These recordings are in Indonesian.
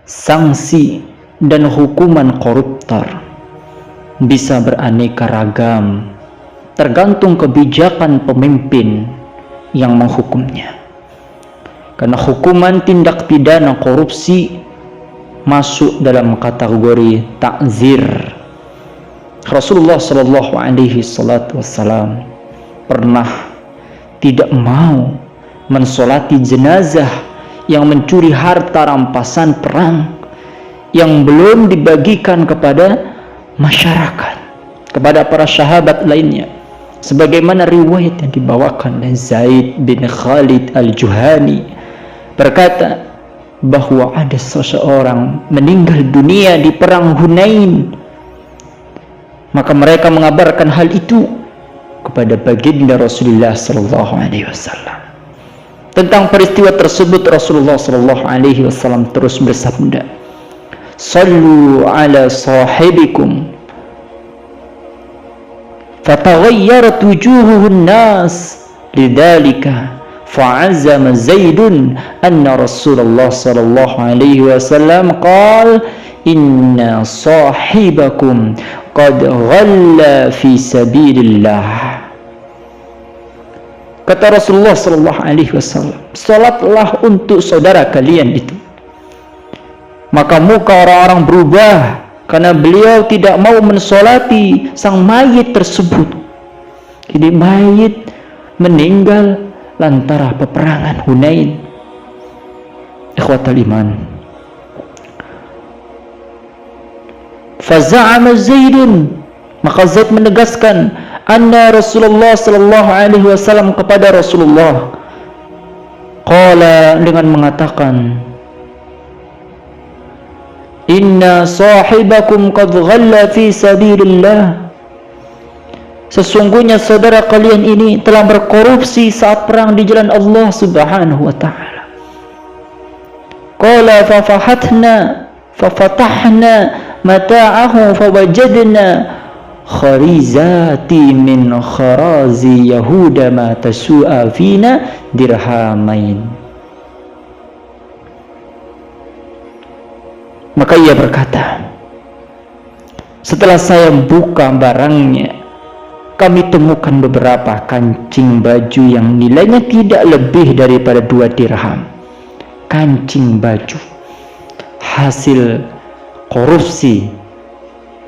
sanksi dan hukuman koruptor bisa beraneka ragam, tergantung kebijakan pemimpin yang menghukumnya. Karena hukuman tindak pidana korupsi masuk dalam kategori takzir. Rasulullah Shallallahu Alaihi Wasallam pernah tidak mau mensolati jenazah yang mencuri harta rampasan perang yang belum dibagikan kepada masyarakat, kepada para sahabat lainnya, sebagaimana riwayat yang dibawakan oleh Zaid bin Khalid al-Juhani berkata bahwa ada seseorang meninggal dunia di perang Hunain, maka mereka mengabarkan hal itu kepada baginda Rasulullah sallallahu alaihi wasallam. Tentang peristiwa tersebut Rasulullah sallallahu alaihi wasallam terus bersabda, "Sallu ala sahibikum fatagayyarat wujuhun nas lidzalika fa'azama Zaidun anna Rasulullah sallallahu alaihi wasallam qala inna sahibakum qad ghalla fi sabilillah." Kata Rasulullah sallallahu alaihi wasallam, salatlah untuk saudara kalian itu. Maka muka orang-orang berubah karena beliau tidak mau mensolati sang mayit tersebut. Jadi mayit meninggal lantaran peperangan Hunain. Ikhwatal iman, faza'ama Zaidun, maka Zaid menegaskan anna Rasulullah sallallahu alaihi wasallam kepada Rasulullah qala, dengan mengatakan inna sahibakum qad ghalla fi sabilillah, sesungguhnya saudara kalian ini telah berkorupsi saat perang di jalan Allah Subhanahu wa taala. Qala fafatahna mata'ahu fawajadna kharizati min kharazi yahuda ma tasu'a fina dirhamain. Maka ia berkata, setelah saya buka barangnya, kami temukan beberapa kancing baju yang nilainya tidak lebih daripada 2 dirham. Kancing baju hasil korupsi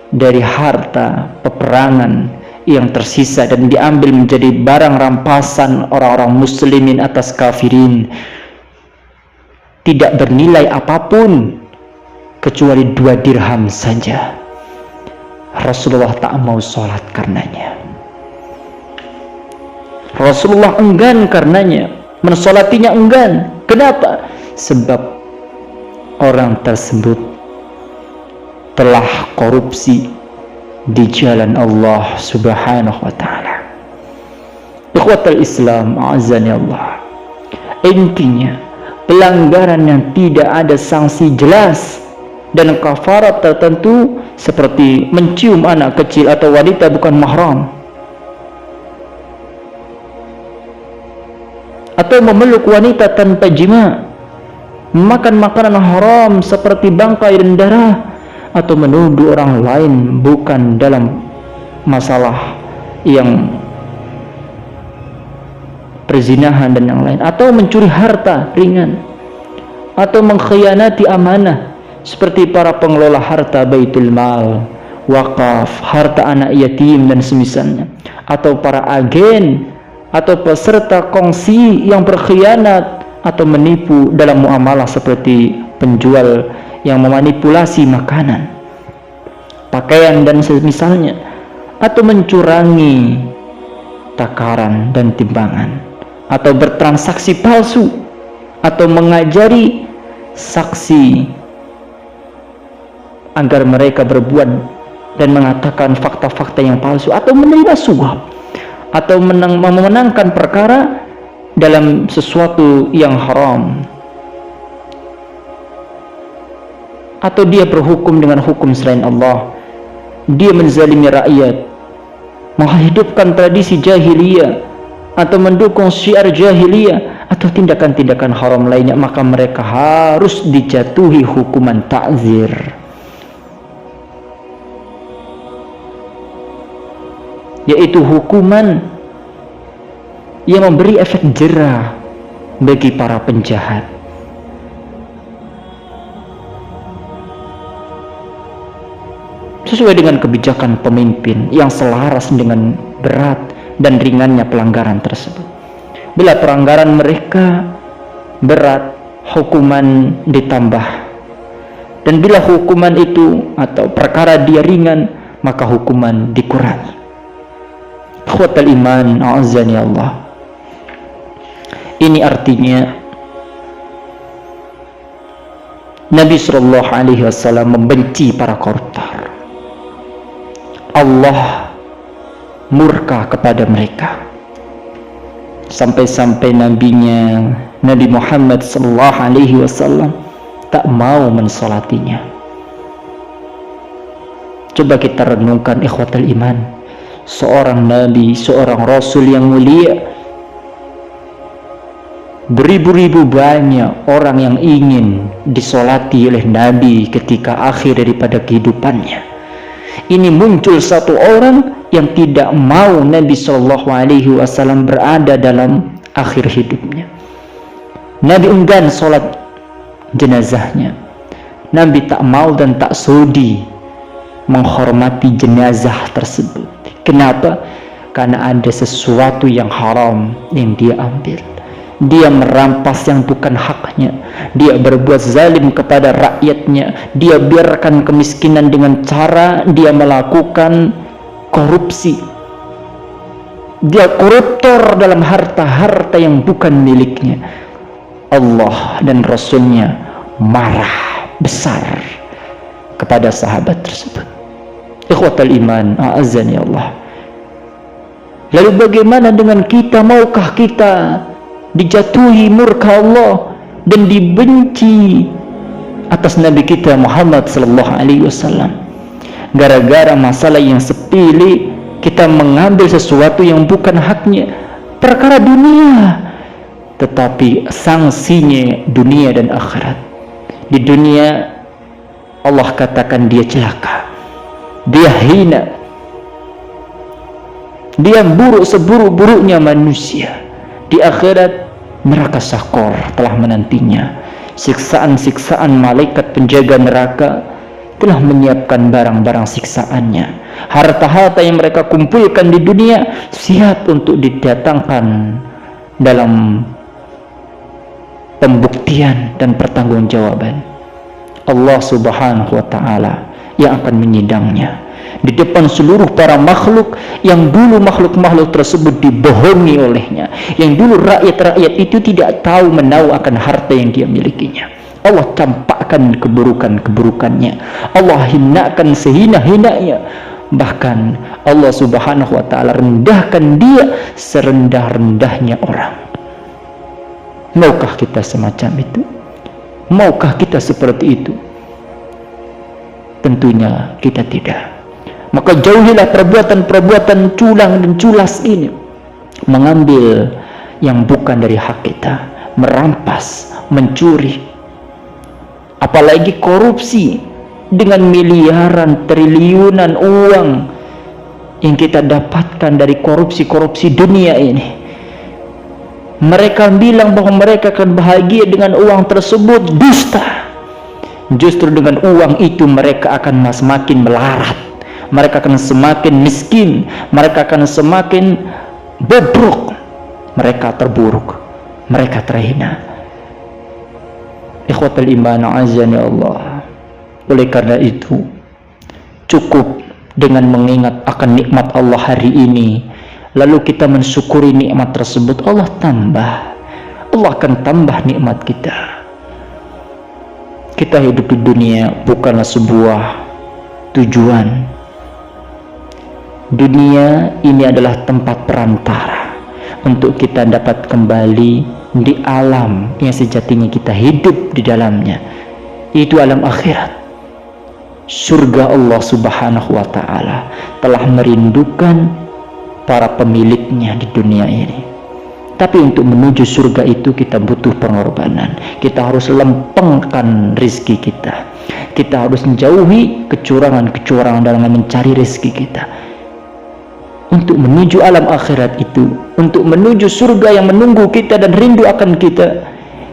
dari harta peperangan yang tersisa dan diambil menjadi barang rampasan orang-orang muslimin atas kafirin, tidak bernilai apapun kecuali 2 dirham saja. Rasulullah tak mau sholat karenanya. Rasulullah enggan karenanya, mensolatinya enggan. Kenapa? Sebab orang tersebut telah korupsi di jalan Allah Subhanahu wa taala. Ikhwatal Islam, a'azzani Allah. Intinya, pelanggaran yang tidak ada sanksi jelas dan kafarat tertentu seperti mencium anak kecil atau wanita bukan mahram, atau memeluk wanita tanpa jima, makan makanan haram seperti bangkai dan darah, atau menuduh orang lain bukan dalam masalah yang perzinahan dan yang lain, atau mencuri harta ringan, atau mengkhianati amanah seperti para pengelola harta baitul mal, wakaf, harta anak yatim dan semisalnya, atau para agen atau peserta kongsi yang berkhianat atau menipu dalam muamalah seperti penjual yang memanipulasi makanan, pakaian dan semisalnya, atau mencurangi takaran dan timbangan, atau bertransaksi palsu, atau mengajari saksi agar mereka berbuat dan mengatakan fakta-fakta yang palsu, atau menerima suap, atau memenangkan perkara dalam sesuatu yang haram, atau dia berhukum dengan hukum selain Allah, dia menzalimi rakyat, menghidupkan tradisi jahiliyah, atau mendukung syiar jahiliyah, atau tindakan-tindakan haram lainnya, maka mereka harus dijatuhi hukuman ta'zir. Yaitu hukuman yang memberi efek jera bagi para penjahat. Sesuai dengan kebijakan pemimpin yang selaras dengan berat dan ringannya pelanggaran tersebut. Bila pelanggaran mereka berat, hukuman ditambah. Dan bila hukuman itu atau perkara dia ringan, maka hukuman dikurangi. Ikhwatal iman, a'azzani Allah. Ini artinya Nabi SAW membenci para koruptor. Allah murka kepada mereka. Sampai-sampai nabinya Nabi Muhammad SAW tak mau mensolatinya. Coba kita renungkan ikhwatal iman. Seorang nabi, seorang rasul yang mulia, beribu-ribu banyak orang yang ingin disolati oleh nabi ketika akhir daripada kehidupannya. Ini muncul satu orang yang tidak mau Nabi SAW berada dalam akhir hidupnya. Nabi enggan sholat jenazahnya. Nabi tak mau dan tak sudi menghormati jenazah tersebut. Kenapa? Karena ada sesuatu yang haram yang dia ambil. Dia merampas yang bukan haknya. Dia berbuat zalim kepada rakyatnya. Dia biarkan kemiskinan dengan cara dia melakukan korupsi. Dia koruptor dalam harta-harta yang bukan miliknya. Allah dan Rasulnya marah besar kepada sahabat tersebut. Ikhwatal iman, a'azzani Allah. Lalu bagaimana dengan kita? Maukah kita dijatuhi murka Allah dan dibenci atas Nabi kita Muhammad SAW gara-gara masalah yang sepele? Kita mengambil sesuatu yang bukan haknya, perkara dunia, tetapi sanksinya dunia dan akhirat. Di dunia Allah katakan dia celaka, dia hina, dia buruk seburuk-buruknya manusia. Di akhirat neraka sakor telah menantinya. Siksaan-siksaan malaikat penjaga neraka telah menyiapkan barang-barang siksaannya. Harta-harta yang mereka kumpulkan di dunia siap untuk didatangkan dalam pembuktian dan pertanggungjawaban. Allah Subhanahu wa ta'ala yang akan menyidangnya di depan seluruh para makhluk yang dulu makhluk-makhluk tersebut dibohongi olehnya, yang dulu rakyat-rakyat itu tidak tahu menahu akan harta yang dia milikinya. Allah campakkan keburukan-keburukannya, Allah hinakan sehina-hinanya, bahkan Allah Subhanahu wa ta'ala rendahkan dia serendah-rendahnya orang. Maukah kita semacam itu? Maukah kita seperti itu? Tentunya kita tidak. Maka jauhilah perbuatan-perbuatan culang dan culas ini, mengambil yang bukan dari hak kita, merampas, mencuri, apalagi korupsi dengan miliaran triliunan uang yang kita dapatkan dari korupsi-korupsi dunia ini. Mereka bilang bahwa mereka akan bahagia dengan uang tersebut, dusta. Justru dengan uang itu mereka akan semakin melarat, mereka akan semakin miskin, mereka akan semakin bobrok, mereka terburuk, mereka terhina. Ikhwatul iman, azani Allah. Oleh karena itu, cukup dengan mengingat akan nikmat Allah hari ini, lalu kita mensyukuri nikmat tersebut. Allah akan tambah nikmat kita. Kita hidup di dunia bukanlah sebuah tujuan. Dunia ini adalah tempat perantara untuk kita dapat kembali di alam yang sejatinya kita hidup di dalamnya, yaitu alam akhirat. Surga Allah Subhanahu wa ta'ala telah merindukan para pemiliknya di dunia ini. Tapi untuk menuju surga itu kita butuh pengorbanan. Kita harus lempengkan rizki kita. Kita harus menjauhi kecurangan-kecurangan dalam mencari rizki kita. Untuk menuju alam akhirat itu, untuk menuju surga yang menunggu kita dan rindu akan kita,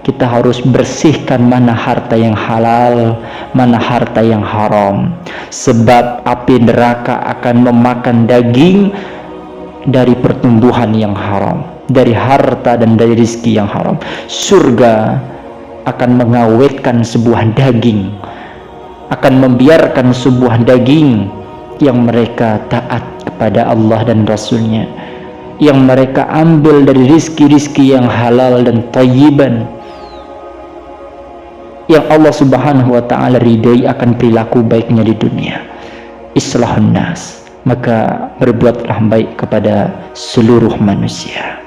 kita harus bersihkan mana harta yang halal, mana harta yang haram. Sebab api neraka akan memakan daging dari pertumbuhan yang haram, dari harta dan dari rizki yang haram. Surga akan mengawetkan sebuah daging, akan membiarkan sebuah daging yang mereka taat kepada Allah dan Rasulnya, yang mereka ambil dari rizki-rizki yang halal dan thayyiban, yang Allah subhanahu wa ta'ala ridai akan perilaku baiknya di dunia. Islahun nas, maka berbuatlah baik kepada seluruh manusia.